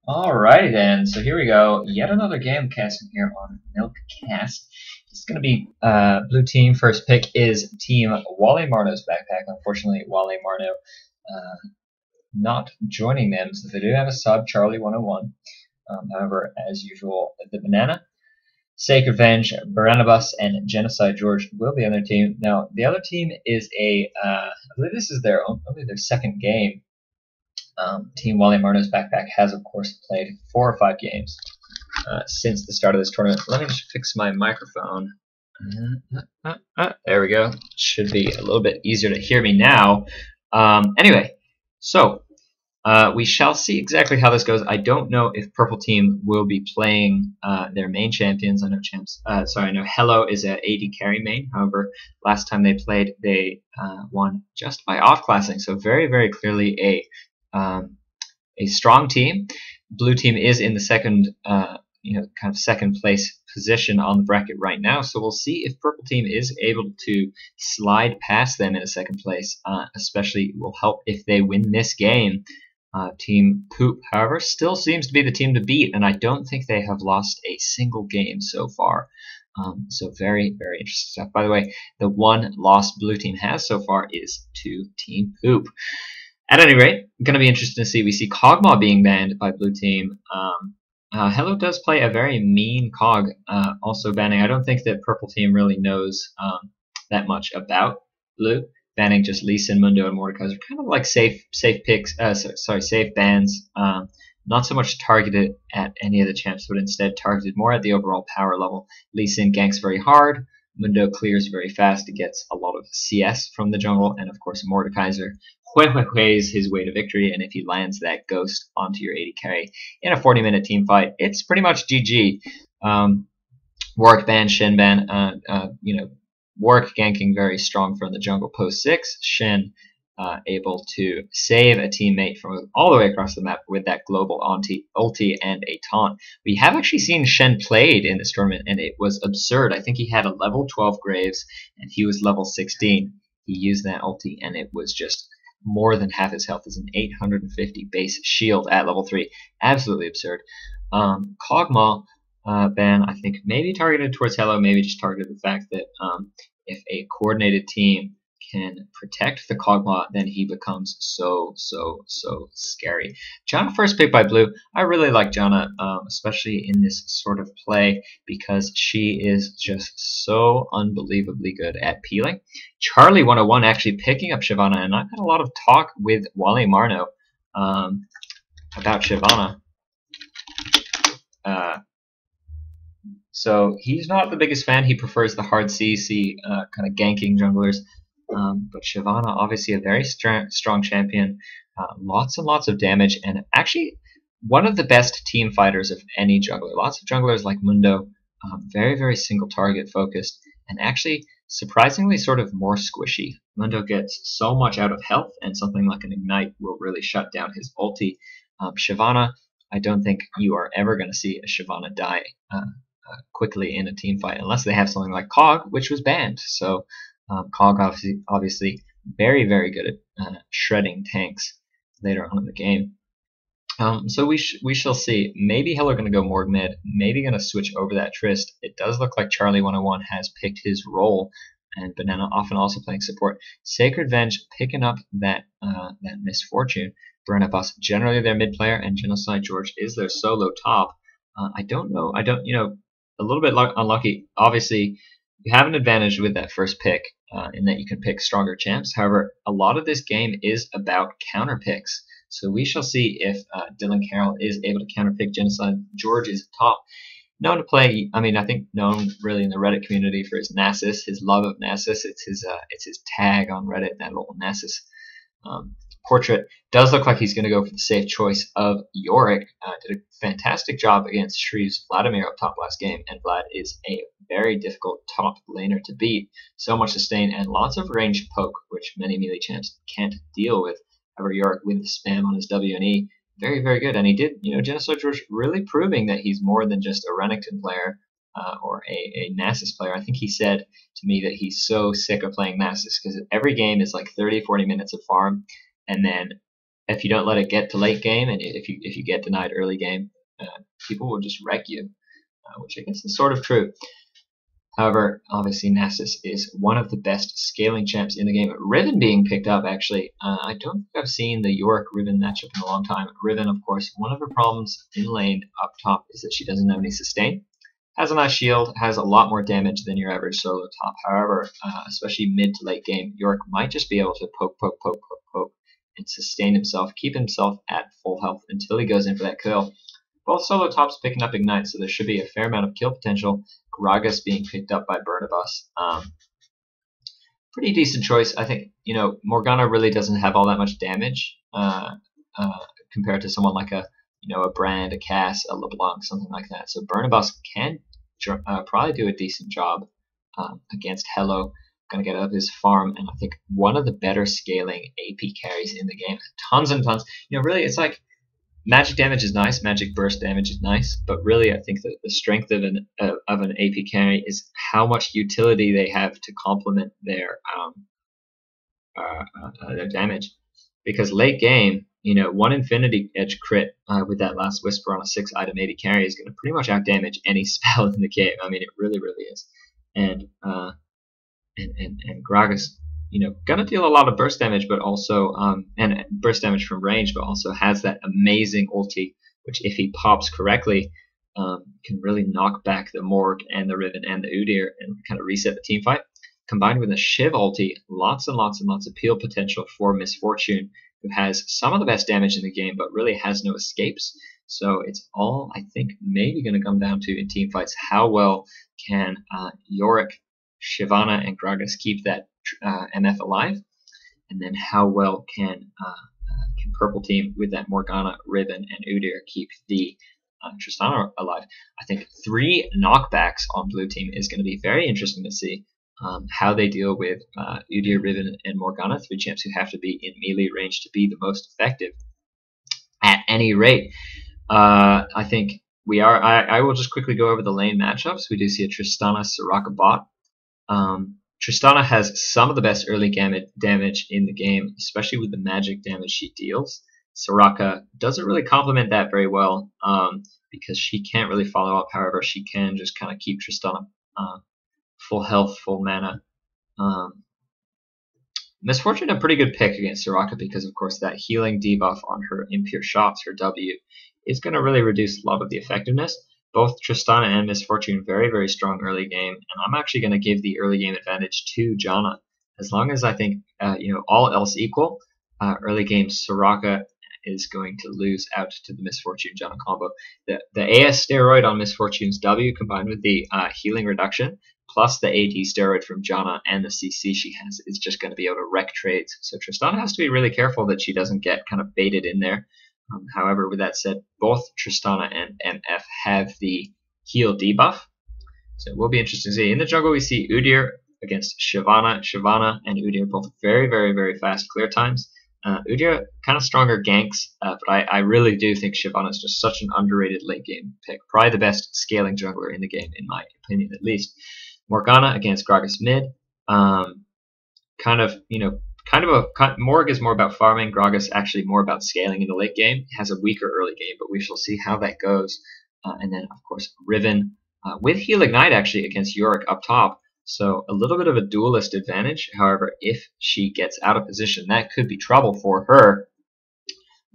Alrighty then, so here we go. Yet another game casting here on m1lkcast. It's going to be blue team. First pick is team WalleMarno's backpack. Unfortunately, WalleMarno not joining them, so they do have a sub, Charlie101. However, as usual, the banana, Sacred Venge, Barnabas, and Genocide George will be on their team. Now, the other team is I believe this is only their second game. Team WalleMarno's backpack has, of course, played 4 or 5 games since the start of this tournament. Let me just fix my microphone. There we go. Should be a little bit easier to hear me now. Anyway, so we shall see exactly how this goes. I don't know if Purple Team will be playing their main champions. I know Hello is a AD carry main. However, last time they played, they won just by off-classing. So very, very clearly a strong team. Blue team is in the second, kind of second place position on the bracket right now. So we'll see if Purple team is able to slide past them in a second place. Especially will help if they win this game. Team Poop, however, still seems to be the team to beat, and I don't think they have lost a single game so far. So very, very interesting stuff. By the way, the one loss blue team has so far is to Team Poop. At any rate, going to be interesting to see. We see Kog'Maw being banned by blue team. Hello does play a very mean Cog, also banning. I don't think that purple team really knows that much about blue. Banning just Lee Sin, Mundo, and Mordekaiser, kind of like safe picks. Safe bans. Not so much targeted at any of the champs, but instead targeted more at the overall power level. Lee Sin ganks very hard. Mundo clears very fast. It gets a lot of CS from the jungle, and of course Mordekaiser Huehuehue's his way to victory, and if he lands that ghost onto your AD carry in a 40-minute team fight, it's pretty much GG. Warwick ban, Shen ban, Warwick ganking very strong from the jungle post 6. Shen able to save a teammate from all the way across the map with that global ulti and a taunt. We have actually seen Shen played in this tournament, and it was absurd. I think he had a level 12 Graves, and he was level 16. He used that ulti, and it was just more than half his health. Is an 850 base shield at level 3. Absolutely absurd. Kog'Maw ban, I think maybe targeted towards Hello, maybe just targeted the fact that if a coordinated team can protect the Kog'Maw, then he becomes so scary. Janna first pick by blue. I really like Janna, especially in this sort of play, because she is just so unbelievably good at peeling. Charlie101 actually picking up Shyvana, and I've had a lot of talk with WalleMarno about Shyvana. So he's not the biggest fan. He prefers the hard CC kind of ganking junglers. But Shyvana, obviously a very strong champion, lots and lots of damage, and actually one of the best team fighters of any jungler. Lots of junglers like Mundo, very, very single target focused, and actually surprisingly sort of more squishy. Mundo gets so much out of health, and something like an Ignite will really shut down his ulti. Shyvana, I don't think you are ever going to see a Shyvana die quickly in a team fight, unless they have something like Cog, which was banned. So Cog obviously very, very good at shredding tanks later on in the game. So we shall see. Maybe Hello going to go Morg mid, maybe going to switch over that Trist. It does look like Charlie101 has picked his role, and Banana often also playing support. Sacred Venge picking up that misfortune. Barnabas generally their mid player, and Genocide George is their solo top. I don't know. A little bit unlucky. Obviously, you have an advantage with that first pick in that you can pick stronger champs. However, a lot of this game is about counter picks. So we shall see if Dylan Carroll is able to counter pick Genocide. George is top. Known to play, I think known really in the Reddit community for his Nasus, his love of Nasus. It's his tag on Reddit, that little Nasus portrait. Does look like he's going to go for the safe choice of Yorick. Did a fantastic job against Shreve's Vladimir up top last game, and Vlad is a very difficult top laner to beat. So much sustain and lots of ranged poke, which many melee champs can't deal with. However, Yorick with the spam on his W and E, very, very good. And he did, Genocide George really proving that he's more than just a Renekton player or a Nasus player. I think he said to me that he's so sick of playing Nasus because every game is like 30, 40 minutes of farm, and then if you don't let it get to late game, and if you get denied early game, people will just wreck you, which I guess is sort of true. However, obviously Nasus is one of the best scaling champs in the game. Riven being picked up, actually. I don't think I've seen the Yorick-Riven matchup in a long time. Riven, of course, one of her problems in lane up top is that she doesn't have any sustain. Has a nice shield, has a lot more damage than your average solo top. However, especially mid to late game, Yorick might just be able to poke, and sustain himself, keep himself at full health until he goes in for that kill. Both solo tops picking up Ignite, so there should be a fair amount of kill potential. Gragas being picked up by Burnabus. Pretty decent choice. I think, Morgana really doesn't have all that much damage compared to someone like a Brand, a Cass, a LeBlanc, something like that. So Burnabus can probably do a decent job against Hello. Going to get up his farm, and I think one of the better scaling AP carries in the game. Tons and tons. Really, it's like magic damage is nice, magic burst damage is nice, but really I think that the strength of an AP carry is how much utility they have to complement their damage. Because late game, one Infinity Edge crit with that last Whisper on a 6-item AD carry is going to pretty much outdamage any spell in the game. I mean, it really, really is. And Gragas, gonna deal a lot of burst damage, but also and burst damage from range, but also has that amazing ulti, which if he pops correctly, can really knock back the Morg and the Riven and the Udyr and kind of reset the team fight. Combined with a Shiv ulti, lots and lots and lots of peel potential for Misfortune, who has some of the best damage in the game, but really has no escapes. So it's all, I think, maybe going to come down to in team fights how well can Yorick, Shyvana, and Gragas keep that MF alive, and then how well can Purple Team with that Morgana, Riven, and Udyr keep the Tristana alive. I think 3 knockbacks on Blue Team is going to be very interesting to see how they deal with Udyr, Riven, and Morgana, 3 champs who have to be in melee range to be the most effective. At any rate, I think we are. I will just quickly go over the lane matchups. We do see a Tristana Soraka bot. Tristana has some of the best early damage in the game, especially with the magic damage she deals. Soraka doesn't really complement that very well because she can't really follow up. However, she can just kind of keep Tristana full health, full mana. Misfortune a pretty good pick against Soraka because, of course, that healing debuff on her Impure Shots, her W, is going to really reduce a lot of the effectiveness. Both Tristana and Misfortune very, very strong early game, and I'm actually going to give the early game advantage to Janna. As long as I think, all else equal, early game Soraka is going to lose out to the Misfortune Janna combo. The AS steroid on Misfortune's W combined with the healing reduction, plus the AD steroid from Janna and the CC she has, is just going to be able to wreck trades. So Tristana has to be really careful that she doesn't get kind of baited in there. However, with that said, both Tristana and MF have the heal debuff, so it will be interesting to see. In the jungle, we see Udyr against Shyvana. Shyvana and Udyr both very, very, very fast clear times. Udyr kind of stronger ganks, but I really do think Shyvana is just such an underrated late game pick. Probably the best scaling jungler in the game, in my opinion, at least. Morgana against Gragas mid. Morg is more about farming. Gragas actually more about scaling in the late game. Has a weaker early game, but we shall see how that goes. And then, of course, Riven with Heal Ignite actually against Yorick up top. So a little bit of a duelist advantage. However, if she gets out of position, that could be trouble for her.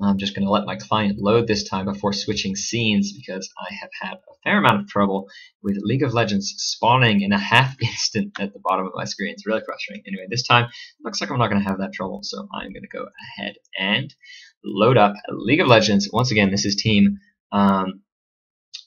I'm just going to let my client load this time before switching scenes because I have had a fair amount of trouble with League of Legends spawning in a half instant at the bottom of my screen. It's really frustrating. Anyway, this time looks like I'm not going to have that trouble, so I'm going to go ahead and load up League of Legends. Once again, this is team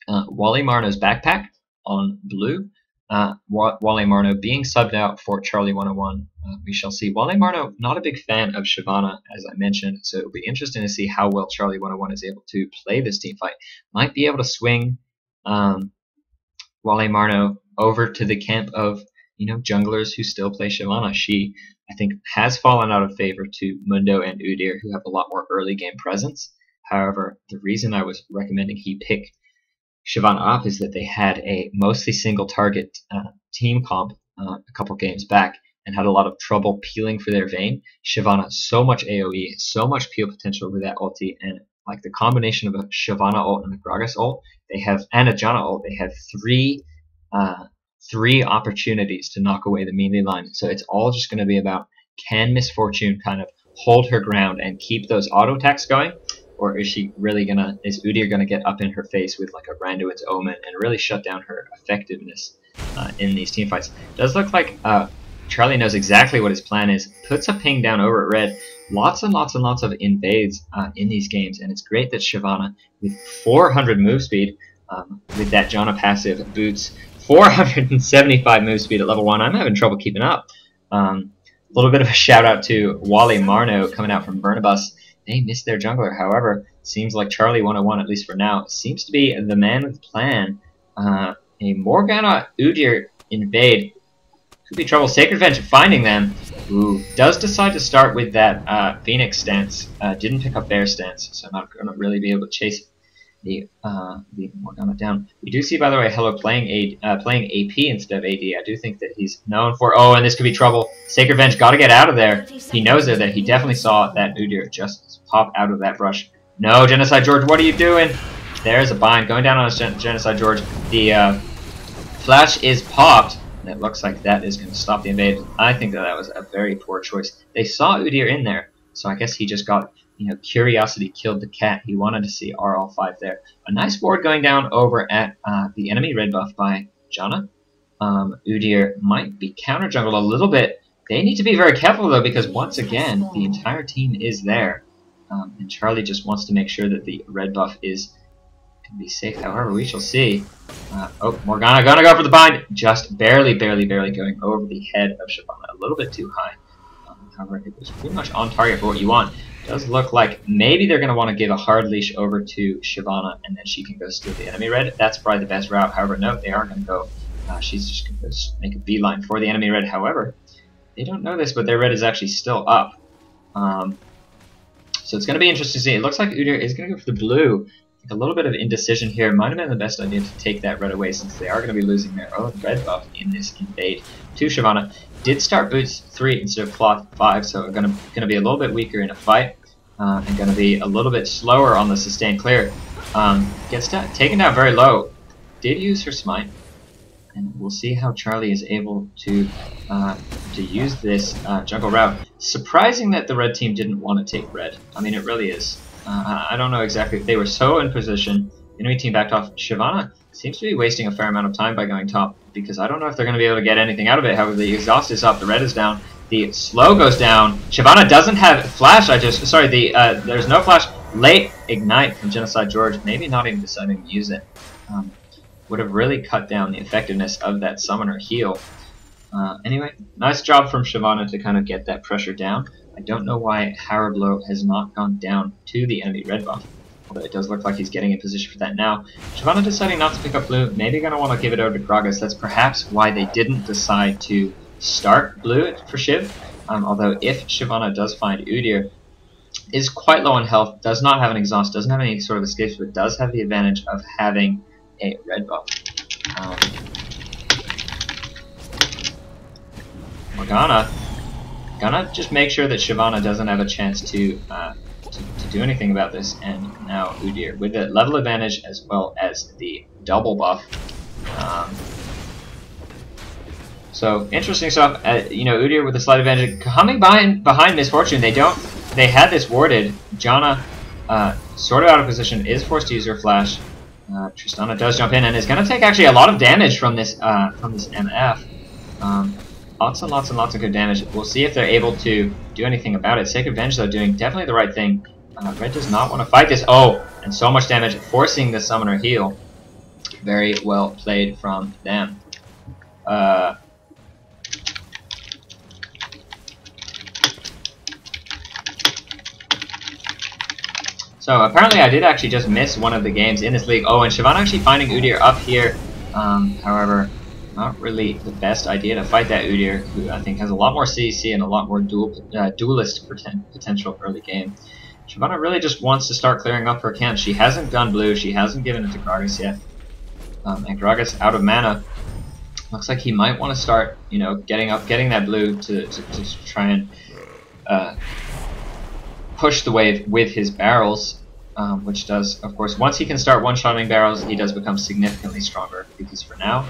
WalleMarno's backpack on blue. WalleMarno being subbed out for Charlie 101. We shall see. WalleMarno, not a big fan of Shyvana, as I mentioned, so it'll be interesting to see how well Charlie 101 is able to play this team fight. Might be able to swing WalleMarno over to the camp of junglers who still play Shyvana. She, I think, has fallen out of favor to Mundo and Udyr, who have a lot more early game presence. However, the reason I was recommending he pick Shyvana up is that they had a mostly single target team comp a couple games back, and had a lot of trouble peeling for their Vayne. Shyvana, so much AoE, so much peel potential with that ulti, and like the combination of a Shyvana ult and a Gragas ult, and a Janna ult, they have three opportunities to knock away the melee line. So it's all just going to be about, can Miss Fortune kind of hold her ground and keep those auto attacks going, or is Udyr gonna get up in her face with like a Randuin's Omen and really shut down her effectiveness in these team fights? It does look like Charlie knows exactly what his plan is. Puts a ping down over at red. Lots and lots and lots of invades in these games, and it's great that Shyvana, with 400 move speed, with that Janna passive, boots 475 move speed at level 1. I'm having trouble keeping up. A little bit of a shout out to WalleMarno's coming out from Burnibus. They missed their jungler. However, seems like Charlie 101, at least for now, seems to be the man with the plan. A Morgana Udyr invade. Could be trouble. Sacred Venge finding them. Ooh, does decide to start with that Phoenix stance. Didn't pick up Bear stance, so not going to really be able to chase the Morgana down. We do see, by the way, Hello playing AP instead of AD. I do think that he's known for. Oh, and this could be trouble. Sacred Venge got to get out of there. He knows that he definitely saw that Udyr just pop out of that brush. No, Genocide George, what are you doing? There's a bind going down on us, Genocide George. The flash is popped. And it looks like that is going to stop the invade. I think that was a very poor choice. They saw Udyr in there, so I guess he just got, curiosity killed the cat. He wanted to see RL5 there. A nice ward going down over at the enemy red buff by Janna. Udyr might be counter jungled a little bit. They need to be very careful though, because once again, the entire team is there. And Charlie just wants to make sure that the red buff is can be safe. However, we shall see. Oh, Morgana gonna go for the bind. Just barely going over the head of Shyvana. A little bit too high. However, it was pretty much on target for what you want. Does look like maybe they're going to want to give a hard leash over to Shyvana, and then she can go steal the enemy red. That's probably the best route. However, no, they are going to go. She's just going to make a beeline for the enemy red. However, they don't know this, but their red is actually still up. So it's going to be interesting to see. It looks like Udyr is going to go for the blue. A little bit of indecision here. Might have been the best idea to take that red away, since they are going to be losing their own red buff in this invade to Shyvana. Did start boots 3 instead of cloth 5, so going to be a little bit weaker in a fight, and going to be a little bit slower on the sustained clear. Gets taken down very low. Did use her smite, and we'll see how Charlie is able to use this jungle route. Surprising that the red team didn't want to take red. I mean, it really is. I don't know exactly. They were so in position. The enemy team backed off. Shyvana seems to be wasting a fair amount of time by going top, because I don't know if they're going to be able to get anything out of it. However, the exhaust is up. The red is down. The slow goes down. Shyvana doesn't have flash. There's no flash. Late ignite from Genocide George. Maybe not even deciding to use it. Would have really cut down the effectiveness of that summoner heal. Anyway, nice job from Shyvana to kind of get that pressure down. I don't know why Harablow has not gone down to the enemy red buff, although it does look like he's getting in position for that now. Shyvana deciding not to pick up blue, maybe going to want to give it over to Gragas. That's perhaps why they didn't decide to start blue for Shiv, although if Shyvana does find Udyr, is quite low on health, does not have an exhaust, doesn't have any sort of escapes, but does have the advantage of having a red buff. Morgana gonna just make sure that Shyvana doesn't have a chance to do anything about this, and now Udyr with the level advantage as well as the double buff. So interesting stuff. Udyr with a slight advantage coming behind Miss Fortune. They had this warded. Janna sort of out of position, is forced to use her flash. Tristana does jump in and is going to take actually a lot of damage from this MF. Lots and lots of good damage. We'll see if they're able to do anything about it. Sacred Venge, though, doing definitely the right thing. Red does not want to fight this. Oh, and so much damage, forcing the summoner heal. Very well played from them. So apparently I did actually just miss one of the games in this league. Oh, and Shyvana actually finding Udyr up here. However, not really the best idea to fight that Udyr, who I think has a lot more CC and a lot more duelist potential early game. Shyvana really just wants to start clearing up her camp. She hasn't gone blue. She hasn't given it to Gragas yet. And Gragas out of mana. Looks like he might want to start, you know, getting that blue to try and push the wave with his barrels, which does, of course, once he can start one-shotting barrels, he does become significantly stronger. Because for now,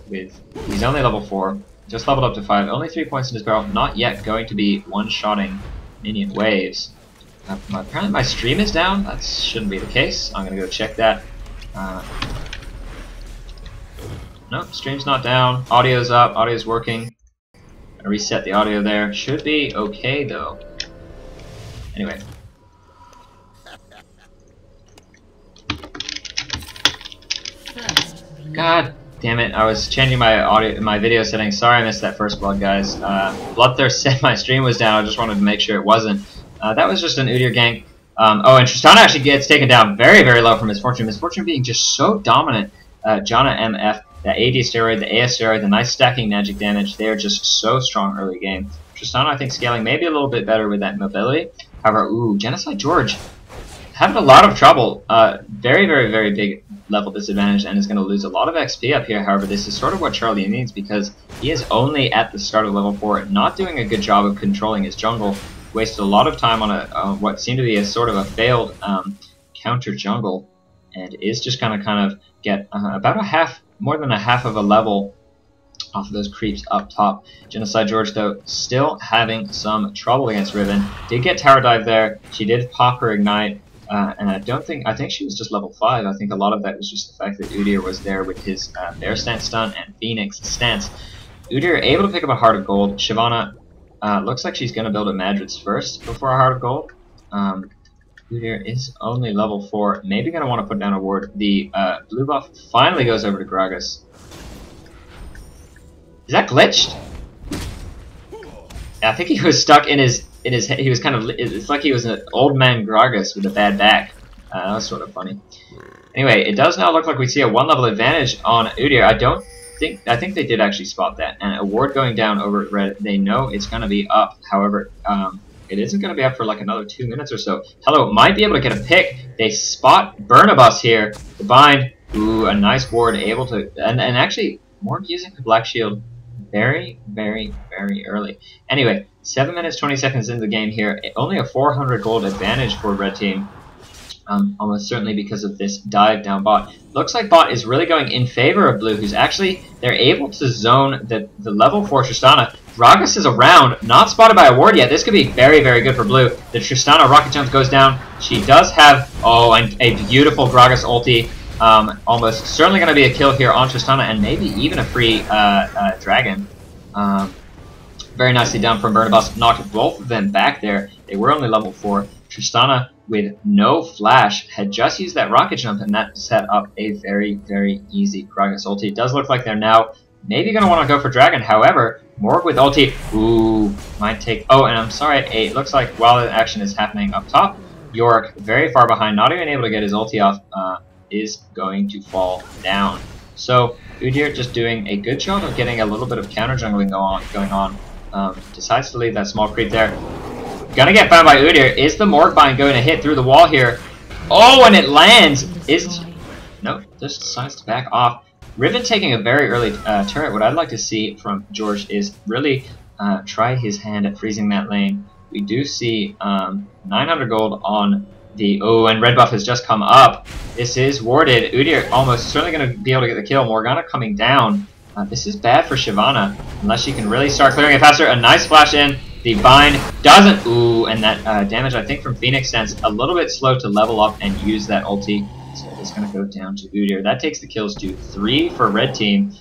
he's only level 4, just leveled up to 5, only 3 points in his barrel, not yet going to be one-shotting minion waves. Apparently my stream is down. That shouldn't be the case. I'm gonna go check that. Nope, stream's not down. Audio's up. Audio's working. Gonna reset the audio there. Should be okay though. Anyway. God damn it! I was changing my video settings. Sorry, I missed that first blood, guys. Bloodthirst said my stream was down. I just wanted to make sure it wasn't. That was just an Udyr gank. Oh, and Tristana actually gets taken down very, very low from Misfortune. Misfortune being just so dominant. Janna MF, the AD steroid, the AS steroid, the nice stacking magic damage. They are just so strong early game. Tristana, I think, scaling maybe a little bit better with that mobility. However, ooh, Genocide George having a lot of trouble. Very, very, very big level disadvantage and is going to lose a lot of XP up here. However, this is sort of what Charlie needs because he is only at the start of level 4, not doing a good job of controlling his jungle. Wasted a lot of time on what seemed to be a sort of a failed counter jungle, and is just gonna kind of get about more than a half of a level off of those creeps up top. Genocide George, though, still having some trouble against Riven. Did get tower dive there. She did pop her ignite, and I think she was just level 5. I think a lot of that was just the fact that Udyr was there with his Bear Stance stun and Phoenix stance. Udyr able to pick up a Heart of Gold. Shyvana. Looks like she's going to build a Madrid's first before a Heart of Gold. Udyr is only level 4. Maybe going to want to put down a ward. The blue buff finally goes over to Gragas. Is that glitched? Yeah, I think he was stuck in his he was kind of, it's like he was an old man Gragas with a bad back. That was sort of funny. Anyway, it does now look like we see a 1-level advantage on Udyr. I think they did actually spot that, and a ward going down over at red. They know it's going to be up. However, it isn't going to be up for like another 2 minutes or so. Hello might be able to get a pick. They spot Burnabus here. The bind. Ooh, a nice ward able to, and actually Morg using the Black Shield very, very, very early. Anyway, 7 minutes 20 seconds into the game here. Only a 400 gold advantage for red team. Almost certainly because of this dive down bot. Looks like bot is really going in favor of blue, who's actually, they're able to zone the level 4 Tristana. Gragas is around, not spotted by a ward yet. This could be very, very good for blue. The Tristana rocket jump goes down. She does have, and a beautiful Gragas ulti. Almost certainly going to be a kill here on Tristana, and maybe even a free dragon. Very nicely done from Burnabus. Knocked both of them back there. They were only level 4. Tristana, with no flash, had just used that rocket jump, and that set up a very, very easy Gragas ulti. It does look like they're now maybe going to want to go for dragon. However, Morg with ulti, ooh, might take, and I'm sorry, it looks like while the action is happening up top, Yorick, very far behind, not even able to get his ulti off, is going to fall down. So, Udyr just doing a good job of getting a little bit of counter jungling going on. Decides to leave that small creep there. Gonna get found by Udyr. Is the Morg bind going to hit through the wall here? Oh, and it lands! Nope, just decides to back off. Riven taking a very early turret. What I'd like to see from George is really try his hand at freezing that lane. We do see 900 gold on the... Oh, and red buff has just come up. This is warded. Udyr almost certainly going to be able to get the kill. Morgana coming down. This is bad for Shyvana, unless she can really start clearing it faster. A nice flash in. The bind doesn't... Ooh, and that damage, I think, from Phoenix Sense, a little bit slow to level up and use that ulti. So it's going to go down to Udyr. That takes the kills to 3 for red team,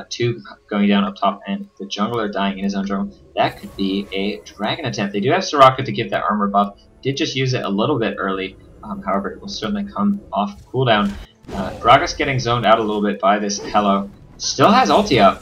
2 going down up top, and the jungler dying in his own jungle. That could be a dragon attempt. They do have Soraka to give that armor buff. Did just use it a little bit early. However, it will certainly come off cooldown. Gragas getting zoned out a little bit by this Hello. Still has ulti up.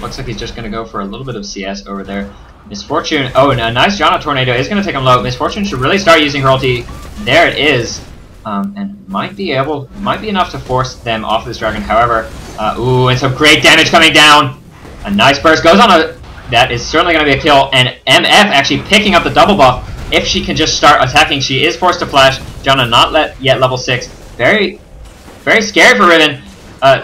Looks like he's just going to go for a little bit of CS over there. Misfortune, and a nice Janna Tornado is going to take him low. Misfortune should really start using her ulti. There it is. And might be enough to force them off this dragon. However, and some great damage coming down. A nice burst goes on that is certainly going to be a kill. And MF actually picking up the double buff. If she can just start attacking, she is forced to flash. Janna not yet level 6. Very, very scary for Riven.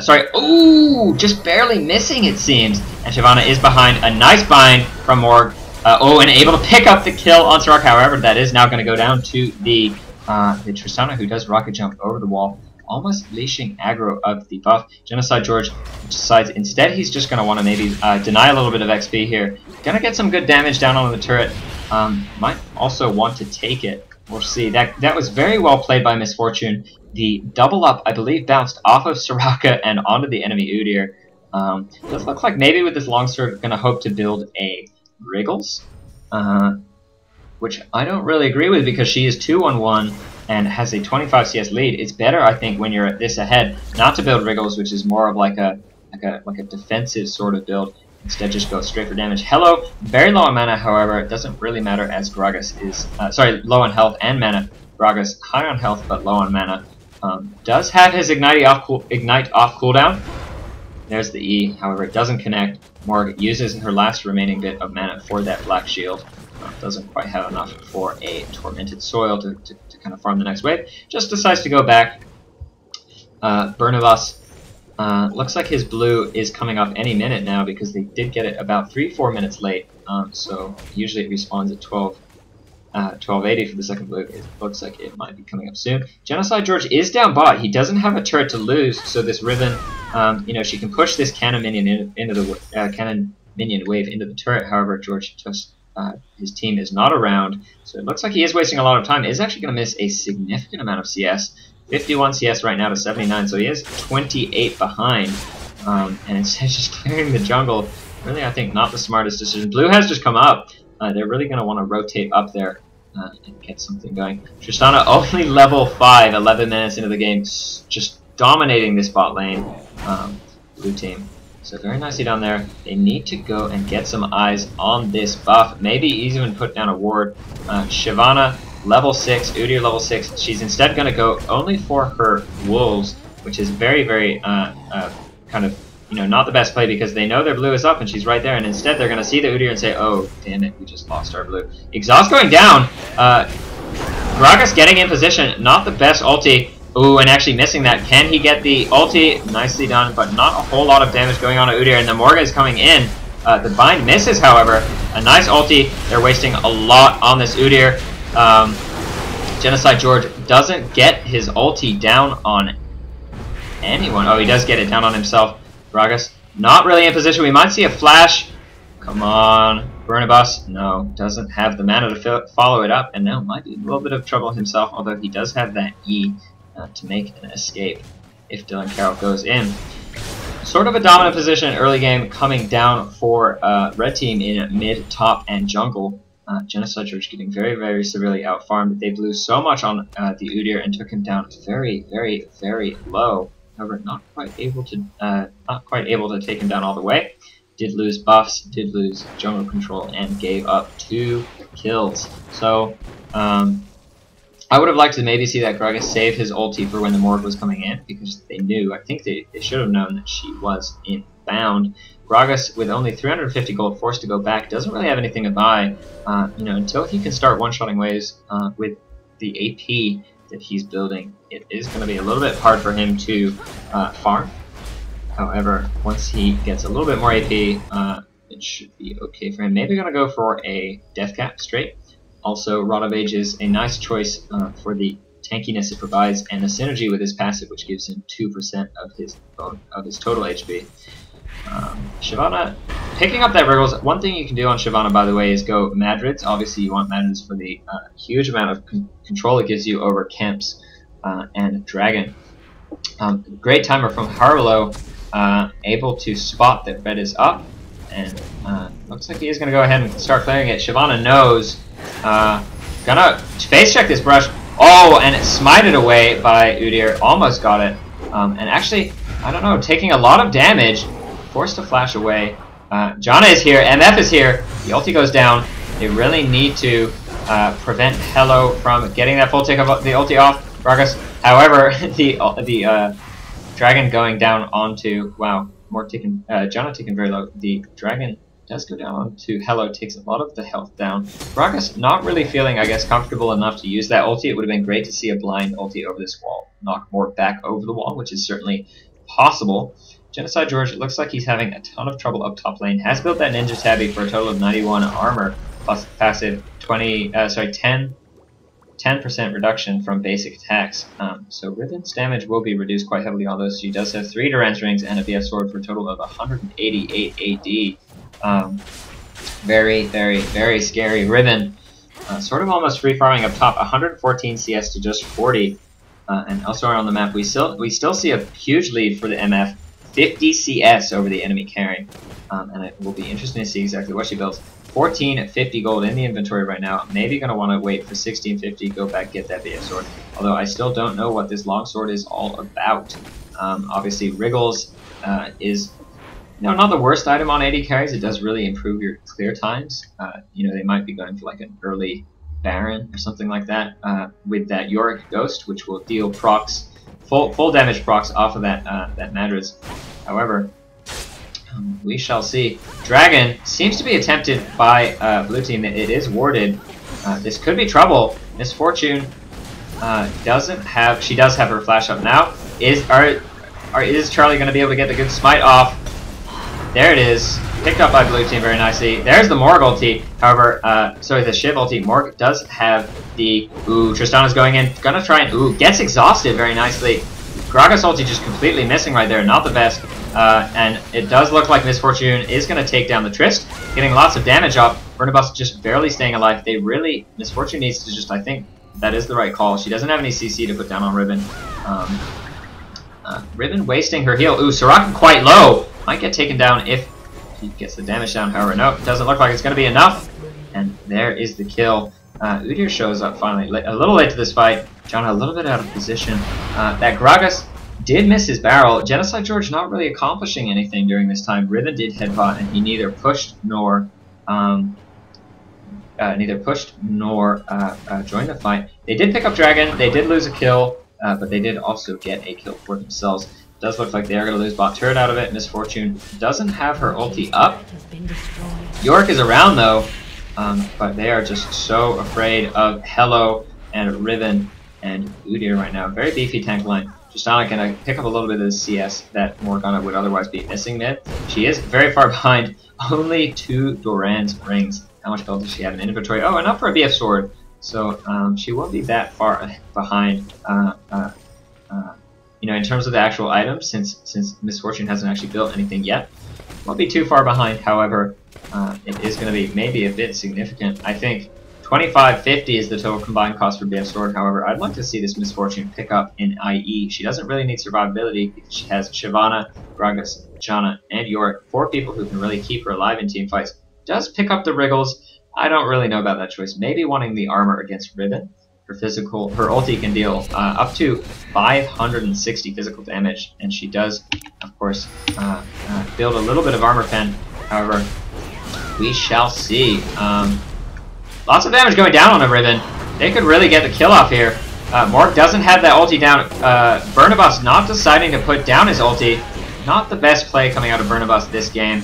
Sorry. Ooh, just barely missing it seems. And Shyvana is behind. A nice bind from Morg. Oh, and able to pick up the kill on Soraka. However, that is now going to go down to the Tristana, who does rocket jump over the wall, almost leashing aggro of the buff. Genocide George decides instead he's just going to want to maybe deny a little bit of XP here. Going to get some good damage down on the turret. Might also want to take it. We'll see. That was very well played by Misfortune. The double up, I believe, bounced off of Soraka and onto the enemy Udyr. Does look like maybe with this longsword going to hope to build a Wriggles, which I don't really agree with because she is 2-1-1 and has a 25 CS lead. It's better, I think, when you're this ahead, not to build Wriggles, which is more of like a defensive sort of build. Instead, just go straight for damage. Hello, very low on mana, however, it doesn't really matter as Gragas is low on health and mana. Gragas high on health but low on mana. Does have his ignite off cooldown. There's the E, however, it doesn't connect. Morg uses her last remaining bit of mana for that black shield. Doesn't quite have enough for a tormented soil to kind of farm the next wave. Just decides to go back. Burnivas looks like his blue is coming up any minute now because they did get it about 3-4 minutes late. So usually it respawns at 1280 for the second blue. It looks like it might be coming up soon. Genocide George is down bot. He doesn't have a turret to lose, so this Riven, she can push this cannon minion into the cannon minion wave into the turret. However, George just his team is not around, so it looks like he is wasting a lot of time. Is actually going to miss a significant amount of CS. 51 CS right now to 79, so he is 28 behind. And instead of just clearing the jungle, really I think not the smartest decision. Blue has just come up. They're really going to want to rotate up there and get something going. Tristana only level 5, 11 minutes into the game, just dominating this bot lane. Blue team. So very nicely down there. They need to go and get some eyes on this buff. Maybe even put down a ward. Shyvana, level 6, Udyr level 6. She's instead going to go only for her wolves, which is very, very kind of, not the best play because they know their blue is up and she's right there. And instead they're going to see the Udyr and say, oh, damn it, we just lost our blue. Exhaust going down. Gragas getting in position. Not the best ulti. Ooh, and actually missing that. Can he get the ulti? Nicely done, but not a whole lot of damage going on to Udyr. And the Morga is coming in. The bind misses, however. A nice ulti. They're wasting a lot on this Udyr. Genocide George doesn't get his ulti down on anyone. Oh, he does get it down on himself. Gragas not really in position. We might see a flash. Come on. Burnibus, no, doesn't have the mana to follow it up. And now might be in a little bit of trouble himself, although he does have that E to make an escape if Dylan Carroll goes in. Sort of a dominant position early game coming down for red team in mid, top, and jungle. Genocide George getting very, very severely outfarmed. They blew so much on the Udyr and took him down very, very, very low. However, not quite able to take him down all the way. Did lose buffs, did lose jungle control, and gave up 2 kills. So I would have liked to maybe see that Gragas save his ulti for when the Morg was coming in, because they knew, I think they should have known that she was inbound. Gragas, with only 350 gold, forced to go back, doesn't really have anything to buy, until he can start one-shotting waves with the AP that he's building. It is going to be a little bit hard for him to farm. However, once he gets a little bit more AP, it should be okay for him. Maybe going to go for a Death Cap straight. Also, Rod of Age is a nice choice for the tankiness it provides and the synergy with his passive, which gives him 2% of his total HP. Shyvana picking up that Wriggles. One thing you can do on Shyvana, by the way, is go Madrids. Obviously, you want Madrids for the huge amount of control it gives you over Kemps and Dragon. Great timer from Harlow, able to spot that red is up, and looks like he is going to go ahead and start clearing it. Shyvana knows. Gonna face check this brush. Oh, and it's smited away by Udyr. Almost got it. And actually, I don't know, taking a lot of damage. Forced to flash away. Janna is here. MF is here. The ulti goes down. They really need to prevent Hello from getting that full take of the ulti off. Gragas. However, the dragon going down onto Janna taken very low. The dragon does go down onto Hello, takes a lot of the health down. Gragas not really feeling, I guess, comfortable enough to use that ulti. It would have been great to see a blind ulti over this wall, knock more back over the wall, which is certainly possible. Genocide George, it looks like he's having a ton of trouble up top lane. Has built that Ninja Tabby for a total of 91 armor, plus passive 10% reduction from basic attacks. So Riven's damage will be reduced quite heavily, although she does have 3 Durance Rings and a BF Sword for a total of 188 AD. Very, very, very scary. Riven, sort of almost free farming up top, 114 CS to just 40. And elsewhere on the map, we still see a huge lead for the MF, 50 CS over the enemy carrying. And it will be interesting to see exactly what she builds. 1450 gold in the inventory right now. Maybe going to want to wait for 1650, go back, get that BF sword. Although I still don't know what this longsword is all about. Obviously, Wriggles is not the worst item on AD carries. It does really improve your clear times. They might be going for like an early Baron or something like that with that Yorick Ghost, which will deal procs, full damage procs off of that Madras. However, we shall see. Dragon seems to be attempted by blue team. It is warded. This could be trouble. Miss Fortune doesn't have. She does have her flash up now. Is Charlie going to be able to get the good smite off? There it is. Picked up by blue team very nicely. There's the Morg ulti. However, sorry, the Shiv ulti. Morg does have the. Tristana's going in. Gonna try and. Gets exhausted very nicely. Gragas ulti just completely missing right there. Not the best. And it does look like Miss Fortune is going to take down the Trist, getting lots of damage off. Burnabus just barely staying alive. Miss Fortune needs to just, I think that is the right call. She doesn't have any CC to put down on Riven. Riven wasting her heal. Soraka quite low. Might get taken down if he gets the damage down. However, no, it doesn't look like it's going to be enough. And there is the kill. Udyr shows up finally. A little late to this fight. John a little bit out of position. That Gragas did miss his barrel. Genocide George not really accomplishing anything during this time. Riven did headbutt, and he neither pushed nor joined the fight. They did pick up Dragon. They did lose a kill, but they did also get a kill for themselves. It does look like they are going to lose bot turret out of it. Miss Fortune doesn't have her ulti up. Yorick is around though, but they are just so afraid of Hello and Riven and Udyr right now. Very beefy tank line. Tristana going to pick up a little bit of the CS that Morgana would otherwise be missing mid. She is very far behind. Only 2 Doran's rings. How much gold does she have in inventory? Oh, enough for a BF sword. So she won't be that far behind. In terms of the actual items, since Miss Fortune hasn't actually built anything yet, won't be too far behind. However, it is going to be maybe a bit significant. I think 2550 is the total combined cost for BF Sword. However, I'd like to see this Miss Fortune pick up in IE. She doesn't really need survivability because she has Shyvana, Gragas, Janna, and Yorick. 4 people who can really keep her alive in team fights. Does pick up the Wriggles. I don't really know about that choice. Maybe wanting the armor against Riven. Her ulti can deal up to 560 physical damage, and she does, of course, build a little bit of armor pen. However, we shall see. Lots of damage going down on a Riven. They could really get the kill off here. Morg doesn't have that ulti down. Burnabus not deciding to put down his ulti. Not the best play coming out of Burnabus this game.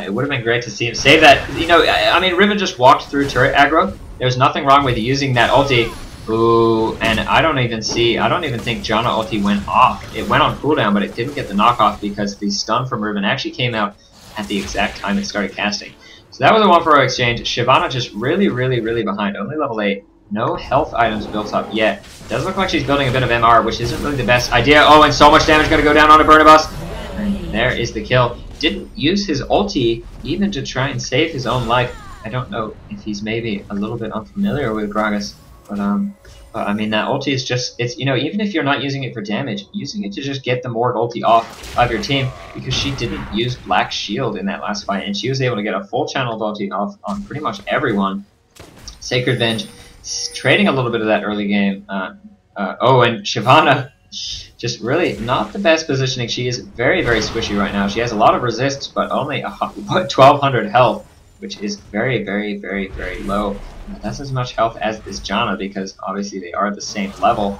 It would have been great to see him save that. I mean, Riven just walked through turret aggro. There's nothing wrong with using that ulti. And I don't even think Janna ulti went off. It went on cooldown, but it didn't get the knockoff because the stun from Riven actually came out at the exact time it started casting. So that was a 1-for-0 exchange. Shyvana just really, really, really behind. Only level 8. No health items built up yet. Does look like she's building a bit of MR, which isn't really the best idea. Oh, and so much damage going to go down on a Burnabus. And there is the kill. Didn't use his ulti even to try and save his own life. I don't know if he's maybe a little bit unfamiliar with Gragas. But I mean, that ulti is just, even if you're not using it for damage, using it to just get the Morg ulti off of your team, because she didn't use Black Shield in that last fight, and she was able to get a full channeled ulti off on pretty much everyone. Sacred Venge, trading a little bit of that early game. And Shyvana, just really not the best positioning. She is very, very squishy right now. She has a lot of resists, but only 1200 health, which is very, very, very, very low. That's as much health as this Janna, because obviously they are the same level.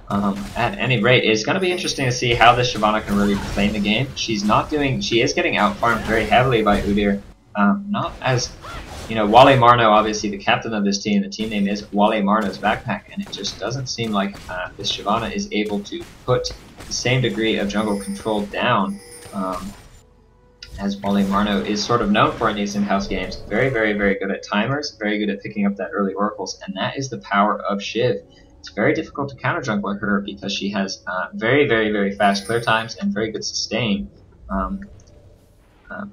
At any rate, it's going to be interesting to see how this Shyvana can really claim the game. She is getting out-farmed very heavily by Udyr. Not as, WalleMarno, obviously the captain of this team, the team name is WalleMarno's Backpack, and it just doesn't seem like this Shyvana is able to put the same degree of jungle control down, as WalleMarno is sort of known for in these in-house games. Very, very, very good at timers, very good at picking up that early oracles, and that is the power of Shiv. It's very difficult to counter jungle her because she has very, very, very fast clear times and very good sustain.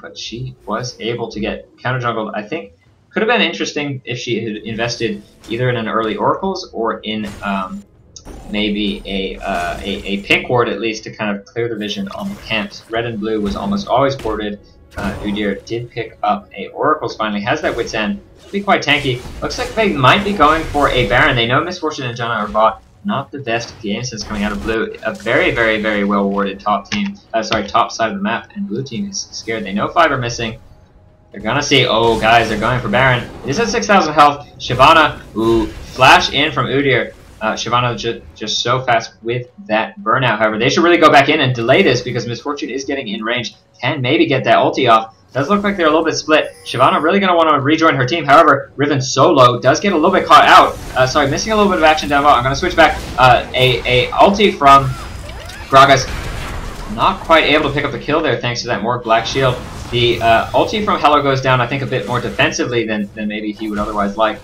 But she was able to get counter jungled. I think could have been interesting if she had invested either in an early oracles or in maybe a pink ward at least to kind of clear the vision on the camps. Red and blue was almost always warded. Udyr did pick up a oracles finally, has that wit's end. Should be quite tanky. Looks like they might be going for a Baron. They know Misfortune and Janna are bot. Not the best game since coming out of blue. A very, very, very well warded top team. Top side of the map, and blue team is scared. They know 5 are missing. They're gonna see. Oh, guys, they're going for Baron. It is at 6,000 health. Shyvana, ooh, flash in from Udyr. Shyvana just so fast with that burnout. However, they should really go back in and delay this because Misfortune is getting in range. Can maybe get that ulti off. Does look like they're a little bit split. Shyvana really going to want to rejoin her team. However, Riven solo does get a little bit caught out. Sorry, missing a little bit of action down low. I'm going to switch back. A ulti from Gragas. Not quite able to pick up the kill there thanks to that more black shield. The ulti from Hello goes down, I think, a bit more defensively than maybe he would otherwise like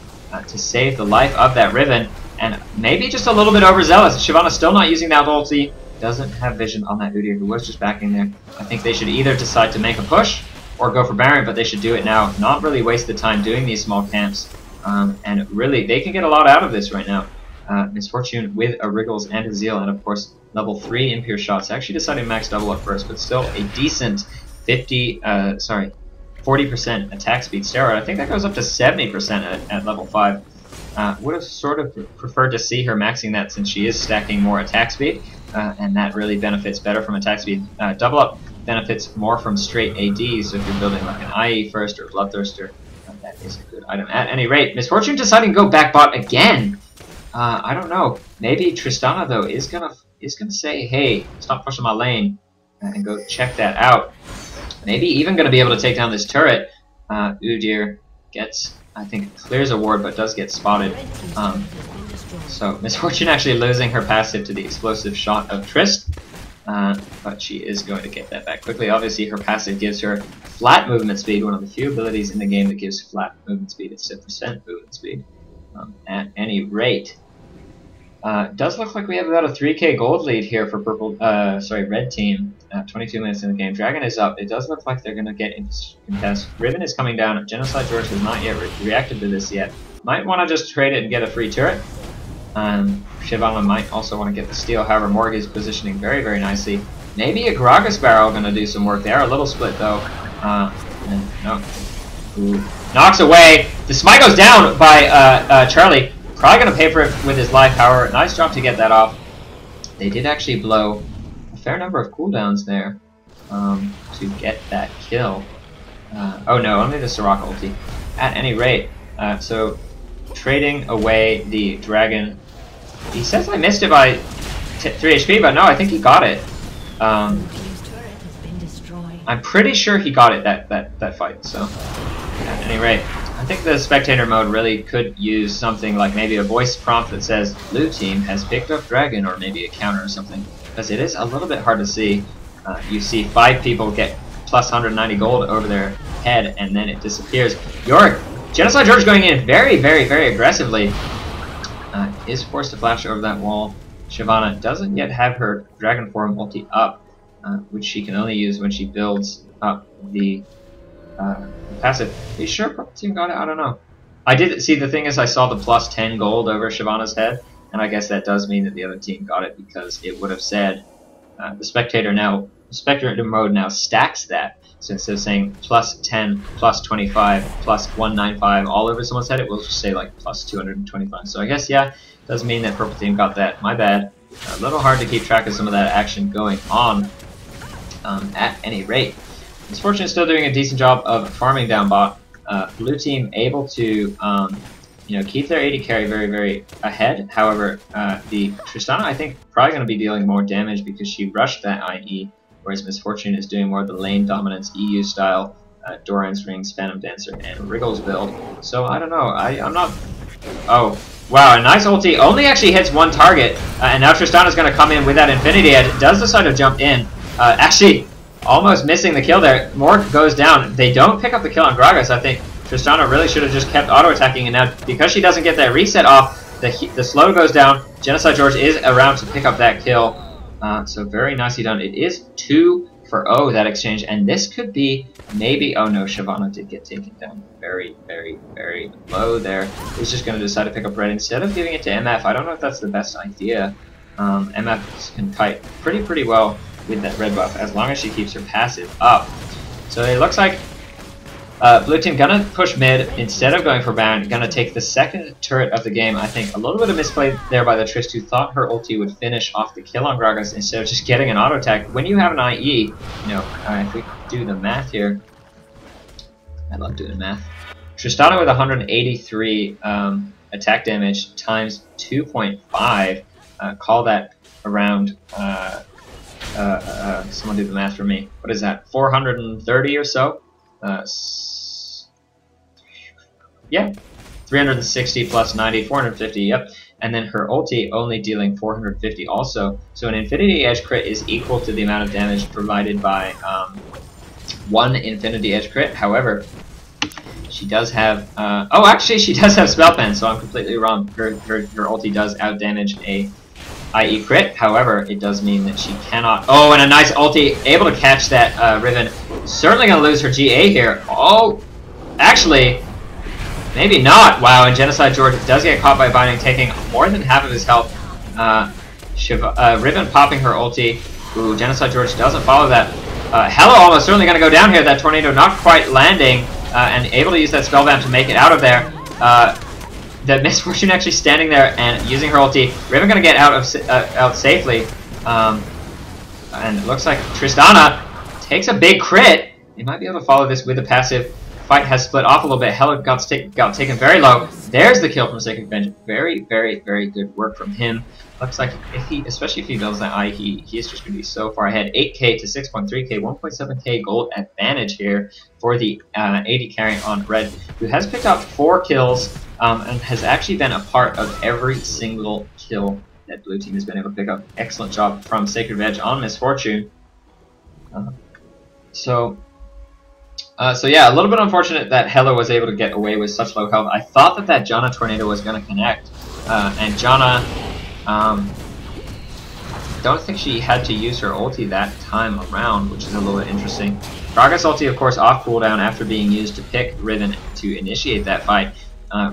to save the life of that Riven. And maybe just a little bit overzealous. Shyvana still not using that ulti. Doesn't have vision on that Udyr who was just backing there. I think they should either decide to make a push or go for Baron, but they should do it now. Not really waste the time doing these small camps. And really, they can get a lot out of this right now. Misfortune with a Wriggles and a Zeal, and of course, level 3 Impure shots. Actually decided max double up first, but still a decent 40% attack speed steroid. I think that goes up to 70% at level 5. Would have sort of preferred to see her maxing that since she is stacking more attack speed, and that really benefits better from attack speed. Double up benefits more from straight AD, so if you're building like an IE first or Bloodthirster, that is a good item. At any rate, Misfortune deciding to go back bot again. I don't know. Maybe Tristana though is gonna say, hey, stop pushing my lane, and go check that out. Maybe even gonna be able to take down this turret. Udyr gets, I think, clears a ward, but does get spotted. So Misfortune actually losing her passive to the explosive shot of Trist. But she is going to get that back quickly. Obviously, her passive gives her flat movement speed, one of the few abilities in the game that gives flat movement speed. It's a percent movement speed. At any rate, does look like we have about a 3k gold lead here for red team. 22 minutes in the game. Dragon is up. It does look like they're going to get contest. Riven is coming down. Genocide George has not yet reacted to this yet. Might want to just trade it and get a free turret. Shyvana might also want to get the steal. However, Morg is positioning very, very nicely. Maybe a Gragas barrel going to do some work. They are a little split though. No. Ooh. Knocks away. The smite goes down by Charlie. Probably going to pay for it with his life. However, nice job to get that off. They did actually blow a fair number of cooldowns there to get that kill. Oh no, only the Soraka ulti. At any rate, so trading away the dragon. He says I missed it by 3 HP, but no, I think he got it. I'm pretty sure he got it that fight. So at any rate, I think the spectator mode really could use something like maybe a voice prompt that says blue team has picked up dragon, or maybe a counter or something, because it is a little bit hard to see. You see 5 people get plus 190 gold over their head, and then it disappears. Your Genocide George going in very, very, very aggressively. Is forced to flash over that wall. Shyvana doesn't yet have her Dragon Form ulti up, which she can only use when she builds up the passive. Are you sure purple team got it? I don't know. I did see, the thing is I saw the plus 10 gold over Shyvana's head, and I guess that does mean that the other team got it because it would have said the spectator mode now stacks that. So instead of saying plus 10, plus 25, plus 195 all over someone's head, it will just say like plus 225. So I guess, yeah, it does mean that purple team got that. My bad. A little hard to keep track of some of that action going on. At any rate, Misfortune is still doing a decent job of farming down bot. Blue team able to keep their AD carry very, very ahead. However, the Tristana, I think, probably going to be dealing more damage because she rushed that IE. Whereas Misfortune is doing more of the lane dominance EU style, Doran's Rings, Phantom Dancer, and Wriggles build. So I don't know. I'm not. Oh, Wow, a nice ulti. Only actually hits one target. And now Tristana's going to come in with that Infinity Edge. Does decide to jump in. Actually, almost missing the kill there. Morg goes down. They don't pick up the kill on Gragas. I think Tristana really should have just kept auto-attacking. And now, because she doesn't get that reset off, the slow goes down. Genocide George is around to pick up that kill. So very nicely done. It is 2 for 0, that exchange. And this could be maybe... Oh no, Shyvana did get taken down very, very, very low there. He's just going to decide to pick up red instead of giving it to MF. I don't know if that's the best idea. MF can kite pretty well with that red buff as long as she keeps her passive up. So it looks like blue team gonna push mid instead of going for Baron, gonna take the second turret of the game. I think a little bit of misplay there by the Trist, who thought her ulti would finish off the kill on Gragas instead of just getting an auto attack. When you have an IE, you know, if we do the math here, I love doing math. Tristana with 183 attack damage times 2.5, call that around, someone do the math for me. What is that, 430 or so? Yeah, 360 plus 90, 450, yep. And then her ulti only dealing 450 also. So an Infinity Edge crit is equal to the amount of damage provided by one Infinity Edge crit. However, she does have... oh, actually, she does have Spell Pen, so I'm completely wrong. Her ulti does outdamage a IE crit. However, it does mean that she cannot... Oh, and a nice ulti, able to catch that Riven. Certainly going to lose her GA here. Oh, actually... Maybe not. Wow, and Genocide George does get caught by Binding, taking more than half of his health. Riven popping her ulti. Ooh, Genocide George doesn't follow that. Hello almost certainly going to go down here. That tornado not quite landing, and able to use that spellbound to make it out of there. The Misfortune actually standing there and using her ulti. Riven going to get out safely. And it looks like Tristana takes a big crit. They might be able to follow this with a passive. Fight has split off a little bit. Hella got taken very low. There's the kill from Sacred Vengeance. Very, very, very good work from him. Looks like if he, especially if he builds that eye, he is just going to be so far ahead. 8k to 6.3k, 1.7k gold advantage here for the AD carry on red, who has picked up 4 kills and has actually been a part of every single kill that blue team has been able to pick up. Excellent job from Sacred Veg on Misfortune. So yeah, a little bit unfortunate that Hella was able to get away with such low health. I thought that Janna Tornado was going to connect, and Janna, don't think she had to use her ulti that time around, which is a little bit interesting. Gragas ulti, of course, off cooldown after being used to pick Riven to initiate that fight.